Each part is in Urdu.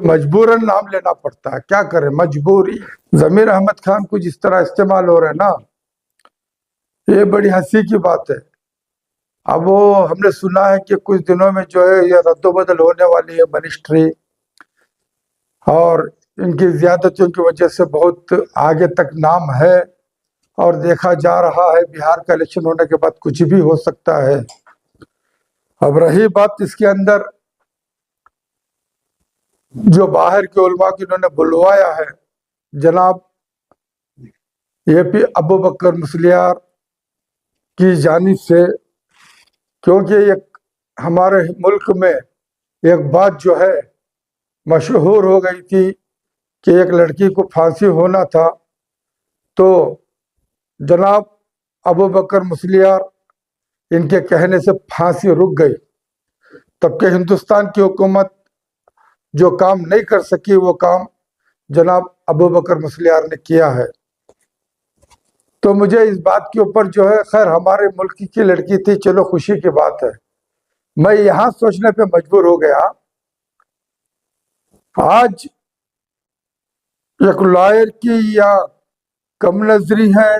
مجبوراً نام لینا پڑتا ہے، کیا کرے مجبوری۔ ضمیر احمد خان کو جس طرح استعمال ہو رہا ہے نا، یہ بڑی ہنسی کی بات ہے۔ اب وہ ہم نے سنا ہے کہ کچھ دنوں میں جو ہے یہ رد و بدل ہونے والی ہے منسٹری، اور ان کی زیادتیوں کی وجہ سے بہت آگے تک نام ہے، اور دیکھا جا رہا ہے بہار کا الیکشن ہونے کے بعد کچھ بھی ہو سکتا ہے۔ اب رہی بات اس کے اندر جو باہر کے علماء کی انہوں نے بلوایا ہے، جناب اے پی ابوبکر مسلیار کی جانب سے، کیونکہ ایک ہمارے ملک میں ایک بات جو ہے مشہور ہو گئی تھی کہ ایک لڑکی کو پھانسی ہونا تھا، تو جناب ابوبکر مسلیار ان کے کہنے سے پھانسی رک گئی، تب کہ ہندوستان کی حکومت جو کام نہیں کر سکی وہ کام جناب ابوبکر مسلیار نے کیا ہے۔ تو مجھے اس بات کے اوپر جو ہے، خیر ہمارے ملک کی لڑکی تھی، چلو خوشی کی بات ہے، میں یہاں سوچنے پہ مجبور ہو گیا، آج ایک لائر کی یا کم نظری ہے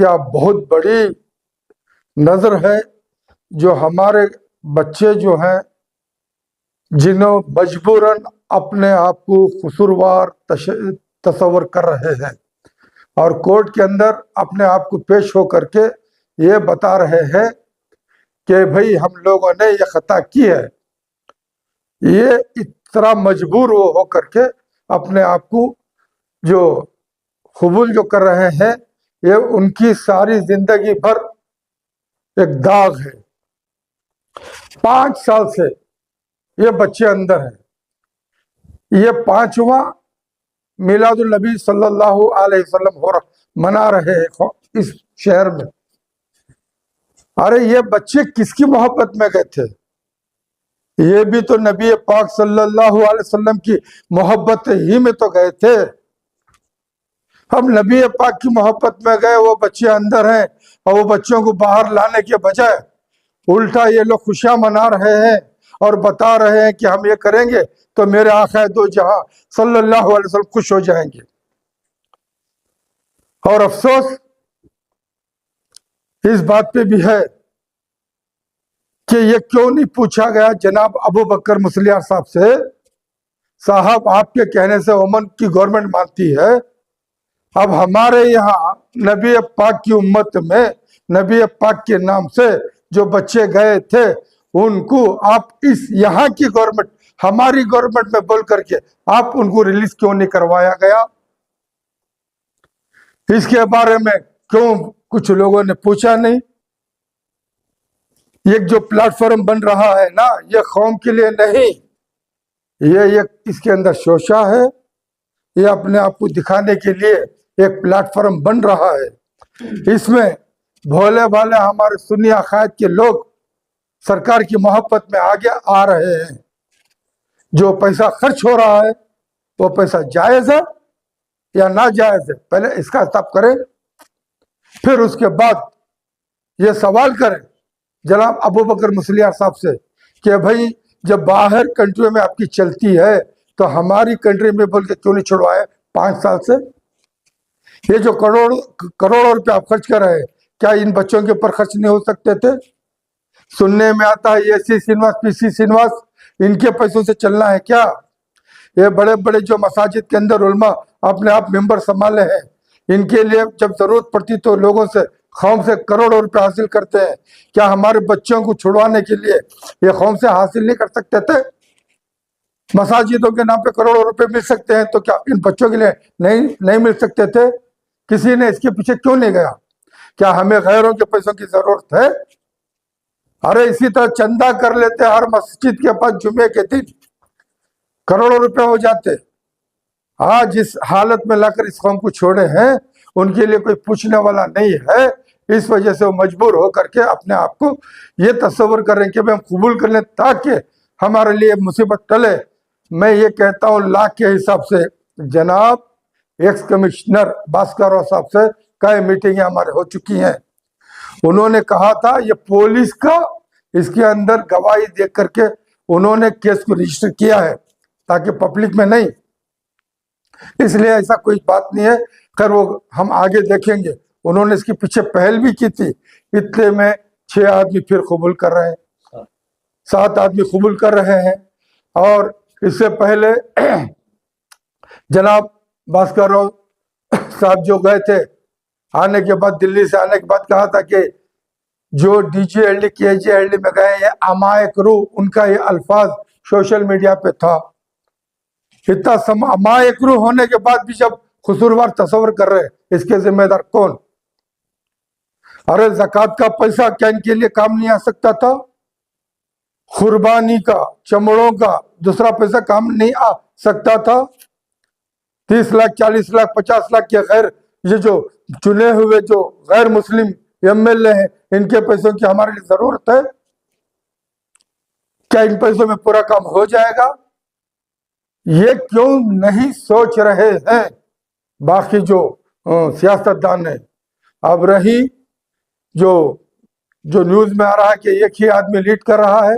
یا بہت بڑی نظر ہے جو ہمارے بچے جو ہیں جنہوں مجبوراً اپنے آپ کو قصوروار تصور کر رہے ہیں، اور کورٹ کے اندر اپنے آپ کو پیش ہو کر کے یہ بتا رہے ہیں کہ بھئی ہم لوگوں نے یہ خطا کی ہے، یہ اس طرح مجبور ہو کر کے اپنے آپ کو جو قبول جو کر رہے ہیں، یہ ان کی ساری زندگی بھر ایک داغ ہے۔ 5 سال سے یہ بچے اندر ہیں، یہ 5واں میلاد النبی صلی اللہ علیہ وسلم منا رہے ہیں اس شہر میں۔ ارے یہ بچے کس کی محبت میں گئے تھے؟ یہ بھی تو نبی پاک صلی اللہ علیہ وسلم کی محبت ہی میں تو گئے تھے۔ ہم نبی پاک کی محبت میں گئے، وہ بچے اندر ہیں، اور وہ بچوں کو باہر لانے کے بجائے الٹا یہ لوگ خوشیاں منا رہے ہیں اور بتا رہے ہیں کہ ہم یہ کریں گے تو میرے آقا دو جہاں صلی اللہ علیہ وسلم خوش ہو جائیں گے۔ اور افسوس اس بات پہ بھی ہے کہ یہ کیوں نہیں پوچھا گیا جناب ابوبکر مسلیار صاحب سے، صاحب آپ کے کہنے سے امن کی گورنمنٹ مانتی ہے، اب ہمارے یہاں نبی پاک کی امت میں نبی پاک کے نام سے جو بچے گئے تھے ان کو آپ اس یہاں کی گورنمنٹ، ہماری گورنمنٹ میں بول کر کے آپ ان کو ریلیز کیوں نہیں کروایا گیا؟ اس کے بارے میں کیوں کچھ لوگوں نے پوچھا نہیں؟ یہ جو پلیٹ فارم بن رہا ہے نا، یہ قوم کے لیے نہیں، یہ اس کے اندر شوشہ ہے، یہ اپنے آپ کو دکھانے کے لیے ایک پلیٹ فارم بن رہا ہے۔ اس میں بھولے بھالے ہمارے سنی عقائد کے لوگ سرکار کی محبت میں آگے آ رہے ہیں۔ جو پیسہ خرچ ہو رہا ہے وہ پیسہ جائز ہے یا ناجائز ہے، پہلے اس کا حساب کریں، پھر اس کے بعد یہ سوال کریں جناب ابوبکر مسلیار صاحب سے کہ بھائی جب باہر کنٹری میں آپ کی چلتی ہے تو ہماری کنٹری میں بول کے کیوں نہیں چھڑوائے 5 سال سے؟ یہ جو کروڑوں روپے آپ خرچ کر رہے ہیں، کیا ان بچوں کے اوپر خرچ نہیں ہو سکتے تھے؟ سننے میں آتا ہے اے سی سینواس، پی سی سینواس ان کے پیسوں سے چلنا ہے کیا؟ یہ بڑے بڑے جو مساجد کے اندر علماء اپنے آپ ممبر سنبھالے ہیں، ان کے لیے جب ضرورت پڑتی تو لوگوں سے قوم سے کروڑوں روپے حاصل کرتے ہیں، کیا ہمارے بچوں کو چھڑوانے کے لیے یہ قوم سے حاصل نہیں کر سکتے تھے؟ مساجدوں کے نام پہ کروڑوں روپے مل سکتے ہیں تو کیا ان بچوں کے لیے نہیں مل سکتے تھے؟ کسی نے اس کے پیچھے کیوں نہیں گیا؟ کیا ہمیں غیروں کے پیسوں کی ضرورت ہے؟ ارے اسی طرح چندہ کر لیتے ہر مسجد کے پاس جمعے کے دن، کروڑوں روپے ہو جاتے۔ آج اس حالت میں لا کر اس قوم کو چھوڑے ہیں، ان کے لیے کوئی پوچھنے والا نہیں ہے، اس وجہ سے وہ مجبور ہو کر کے اپنے آپ کو یہ تصور کر رہے ہیں کہ ہم قبول کر لیں تاکہ ہمارے لیے مصیبت ٹلے۔ میں یہ کہتا ہوں لاکھ کے حساب سے جناب ایکس کمشنر بھاسکر راؤ صاحب سے کئی میٹنگیں ہمارے ہو چکی ہیں، انہوں نے کہا تھا یہ پولیس کا اس کے اندر گواہی دیکھ کر کے انہوں نے کیس کو رجسٹر کیا ہے، تاکہ پبلک میں نہیں. اس لیے ایسا کوئی بات نہیں ہے. خیر وہ ہم آگے دیکھیں گے. انہوں نے اس کے پیچھے پہل بھی کی تھی. اتنے میں 6 آدمی پھر قبول کر رہے ہیں, 7 آدمی قبول کر رہے ہیں. اور اس سے پہلے جناب بھاسکر راؤ صاحب جو گئے تھے, آنے کے بعد دلی سے آنے کے بعد کہا تھا کہ جو ڈی جی ایل ڈی کے جی ایل ڈی میں گئے ہیں امائک روح, ان کا یہ الفاظ سوشل میڈیا پہ تھا. اتنا امائک روح ہونے کے بعد بھی جب قصوروار تصور کر رہے, اس کے ذمہ دار کون؟ ارے زکوٰۃ کا پیسہ کیا ان کے لیے کام نہیں آ سکتا تھا؟ قربانی کا, چمڑوں کا دوسرا پیسہ کام نہیں آ سکتا تھا؟ 30 لاکھ 40 لاکھ 50 لاکھ کے غیر, یہ جو چنے ہوئے جو غیر مسلم ایم ایل اے ہیں, ان کے پیسوں کی ہمارے لیے ضرورت ہے کیا؟ ان پیسوں میں پورا کام ہو جائے گا؟ یہ کیوں نہیں سوچ رہے ہیں باقی جو سیاستدان ہیں؟ اب رہی جو نیوز میں آ رہا ہے کہ ایک ہی آدمی لیڈ کر رہا ہے,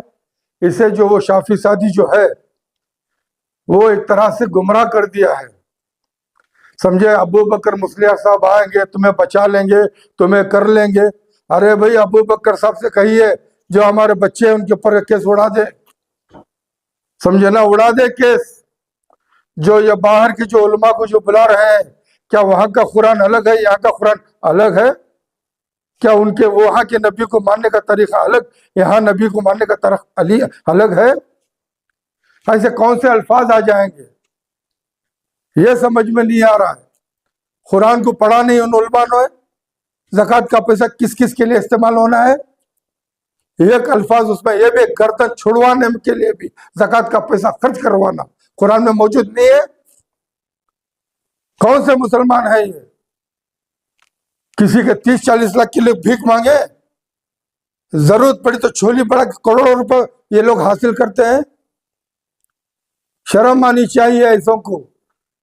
اسے جو وہ شافی سادی جو ہے وہ ایک طرح سے گمراہ کر دیا ہے. سمجھے ابو بکر مصلح صاحب آئیں گے, تمہیں بچا لیں گے, تمہیں کر لیں گے. ارے بھائی ابو بکر صاحب سے کہیے جو ہمارے بچے ہیں ان کے اوپر کیس اڑا دے, سمجھے نا, اڑا دے کیس. جو یہ باہر کے جو علماء کو جو بلا رہے ہیں, کیا وہاں کا قرآن الگ ہے, یہاں کا قرآن الگ ہے کیا؟ ان کے وہاں کے نبی کو ماننے کا طریقہ الگ, یہاں نبی کو ماننے کا طریقہ الگ ہے؟ ایسے کون سے الفاظ آ جائیں گے؟ یہ سمجھ میں نہیں آ رہا ہے. قرآن کو پڑھا نہیں ان علماء نے. زکوٰۃ کا پیسہ کس کس کے لیے استعمال ہونا ہے؟ ایک الفاظ اس میں یہ بھی, گردن چھڑوانے کے لیے بھی زکوٰۃ کا پیسہ خرچ کروانا قرآن میں موجود نہیں ہے. کون سے مسلمان ہیں یہ؟ کسی کے 30-40 لاکھ کے لیے بھیک مانگے, ضرورت پڑی تو چھولی بڑا کروڑوں روپے یہ لوگ حاصل کرتے ہیں. شرم آنی چاہیے ایسوں کو,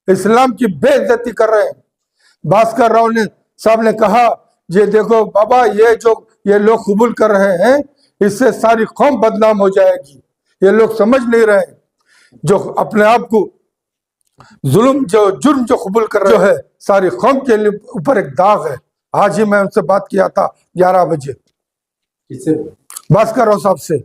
اسلام کی بے عزتی کر رہے ہیں. بھاسکر راؤ صاحب نے کہا یہ دیکھو بابا, یہ لوگ قبول کر رہے ہیں, اس سے ساری قوم بدنام ہو جائے گی. یہ لوگ سمجھ نہیں رہے جو اپنے آپ کو جرم جو قبول کر رہے ہے, ساری قوم کے اوپر ایک داغ ہے. آج ہی میں ان سے بات کیا تھا 11 بجے بھاسکر راؤ صاحب سے.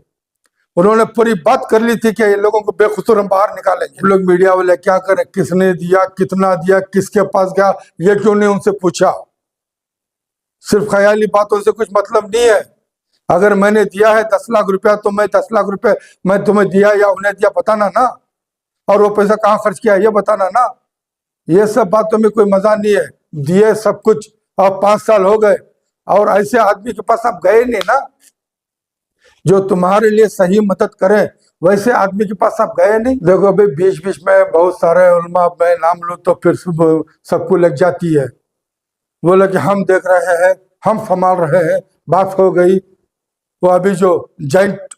انہوں نے پوری بات کر لی تھی کہ یہ لوگوں کو بے قصور ہم باہر نکالیں گے. لوگ میڈیا والے کیا کریں, کس نے دیا, کتنا دیا, کس کے پاس گیا, یہ کیوں نہیں ان سے پوچھا؟ صرف خیالی باتوں سے کچھ مطلب نہیں ہے. اگر میں نے دیا ہے 10 لاکھ روپیہ تو میں 10 لاکھ روپے میں تمہیں دیا یا انہیں دیا بتانا نا, اور وہ پیسہ کہاں خرچ کیا یہ بتانا نا. یہ سب باتوں میں کوئی مزہ نہیں ہے. دیے سب کچھ, اب 5 سال ہو گئے, اور ایسے آدمی کے پاس آپ گئے نہیں نا جو تمہارے لیے صحیح مدد کرے, ویسے آدمی کے پاس آپ گئے نہیں. دیکھو ابھی بیچ میں بہت سارے علماء, میں نام لوں تو پھر سب کو لگ جاتی ہے, بولے کہ ہم دیکھ رہے ہیں, ہم سنبھال رہے ہیں, بات ہو گئی. وہ ابھی جو جوائنٹ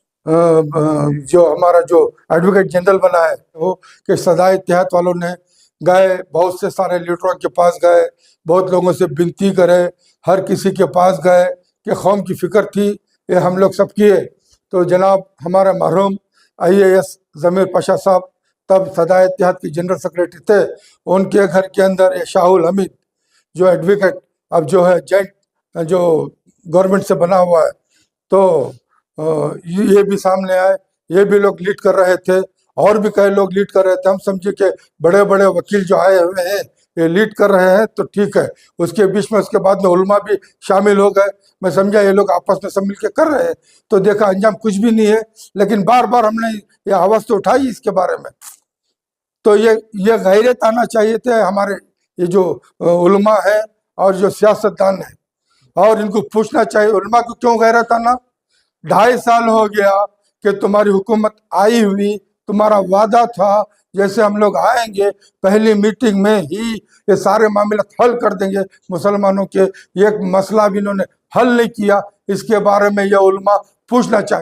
جو ہمارا جو ایڈوکیٹ جنرل بنا ہے وہ کہ سزائے اتحاد والوں نے گئے, بہت سے سارے لیڈروں کے پاس گئے, بہت لوگوں سے بنتی کرے, ہر کسی کے پاس گئے کہ قوم کی فکر تھی, یہ ہم لوگ سب کیے. تو جناب ہمارا مرحوم IAS ضمیر پاشا صاحب تب سزائے اتحاد کے جنرل سیکرٹری تھے, ان کے گھر کے اندر یہ شاہ الحمید جو ایڈوکیٹ اب جو ہے جوائنٹ جو گورنمنٹ سے بنا ہوا ہے, تو یہ بھی سامنے آئے, یہ بھی لوگ لیڈ کر رہے تھے, اور بھی کئی لوگ لیڈ کر رہے تھے. ہم سمجھے کہ بڑے بڑے وکیل جو آئے ہوئے ہیں یہ لیڈ کر رہے ہیں تو ٹھیک ہے. اس کے بیچ میں اس کے بعد میں علماء بھی شامل ہو گئے. میں سمجھا یہ لوگ آپس میں سب مل کے کر رہے ہیں, تو دیکھا انجام کچھ بھی نہیں ہے. لیکن بار بار ہم نے یہ آواز تو اٹھائی اس کے بارے میں. تو یہ غیرت آنا چاہیے تھے ہمارے یہ جو علماء ہیں اور جو سیاستدان ہیں, اور ان کو پوچھنا چاہیے علماء کو کیوں غیرت آنا. 2.5 سال ہو گیا کہ تمہاری حکومت آئی ہوئی, تمہارا وعدہ تھا جیسے ہم لوگ آئیں گے پہلی میٹنگ میں ہی یہ سارے معاملات حل کر دیں گے مسلمانوں کے. ایک مسئلہ بھی انہوں نے حل نہیں کیا. اس کے بارے میں یہ علماء پوچھنا چاہیے.